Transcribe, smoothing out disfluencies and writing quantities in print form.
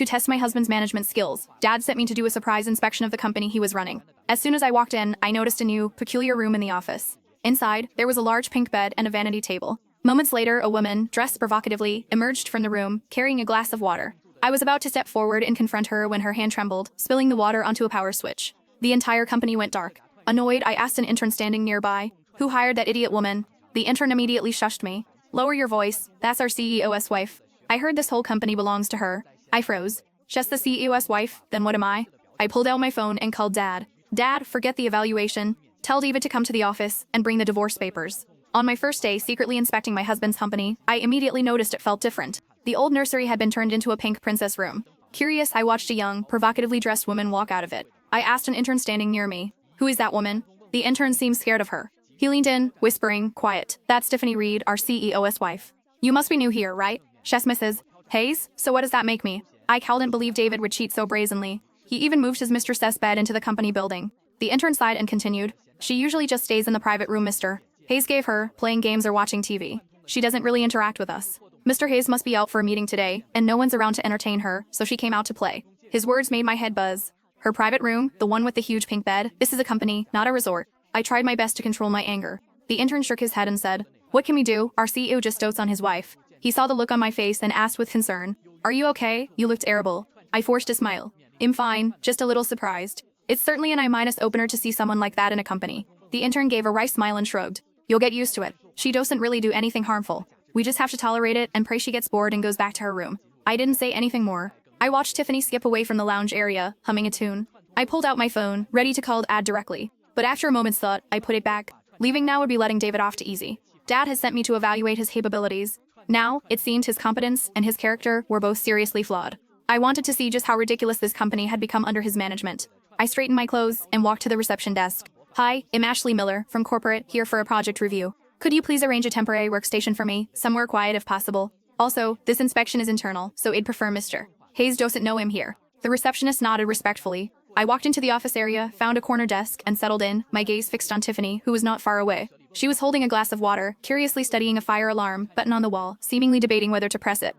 to test my husband's management skills. Dad sent me to do a surprise inspection of the company he was running. As soon as I walked in, I noticed a new, peculiar room in the office. Inside, there was a large pink bed and a vanity table. Moments later, a woman, dressed provocatively, emerged from the room, carrying a glass of water. I was about to step forward and confront her when her hand trembled, spilling the water onto a power switch. The entire company went dark. Annoyed, I asked an intern standing nearby, "Who hired that idiot woman?" The intern immediately shushed me. "Lower your voice, that's our CEO's wife. I heard this whole company belongs to her." I froze. "Just the CEO's wife, then what am I?" I pulled out my phone and called Dad. "Dad, forget the evaluation. Tell David to come to the office and bring the divorce papers." On my first day secretly inspecting my husband's company, I immediately noticed it felt different. The old nursery had been turned into a pink princess room. Curious, I watched a young, provocatively dressed woman walk out of it. I asked an intern standing near me, "Who is that woman?" The intern seemed scared of her. He leaned in, whispering, "Quiet. That's Tiffany Reed, our CEO's wife. You must be new here, right? Chess Mrs. Hayes? So what does that make me?" I couldn't believe David would cheat so brazenly. He even moved his mistress's bed into the company building. The intern sighed and continued, "She usually just stays in the private room, Mr. Hayes gave her, playing games or watching TV. She doesn't really interact with us. Mr. Hayes must be out for a meeting today, and no one's around to entertain her, so she came out to play." His words made my head buzz. Her private room, the one with the huge pink bed, this is a company, not a resort. I tried my best to control my anger. The intern shook his head and said, "What can we do? Our CEO just dotes on his wife." He saw the look on my face and asked with concern, "Are you okay? You look terrible." I forced a smile. "I'm fine, just a little surprised. It's certainly an I- opener to see someone like that in a company." The intern gave a wry smile and shrugged. "You'll get used to it. She doesn't really do anything harmful. We just have to tolerate it and pray she gets bored and goes back to her room." I didn't say anything more. I watched Tiffany skip away from the lounge area, humming a tune. I pulled out my phone, ready to call Dad directly. But after a moment's thought, I put it back. Leaving now would be letting David off too easy. Dad has sent me to evaluate his capabilities. Now, it seemed his competence and his character were both seriously flawed. I wanted to see just how ridiculous this company had become under his management. I straightened my clothes and walked to the reception desk. "Hi, I'm Ashley Miller, from corporate, here for a project review. Could you please arrange a temporary workstation for me, somewhere quiet if possible? Also, this inspection is internal, so I'd prefer Mr. Hayes doesn't know him here." The receptionist nodded respectfully. I walked into the office area, found a corner desk, and settled in, my gaze fixed on Tiffany, who was not far away. She was holding a glass of water, curiously studying a fire alarm button on the wall, seemingly debating whether to press it.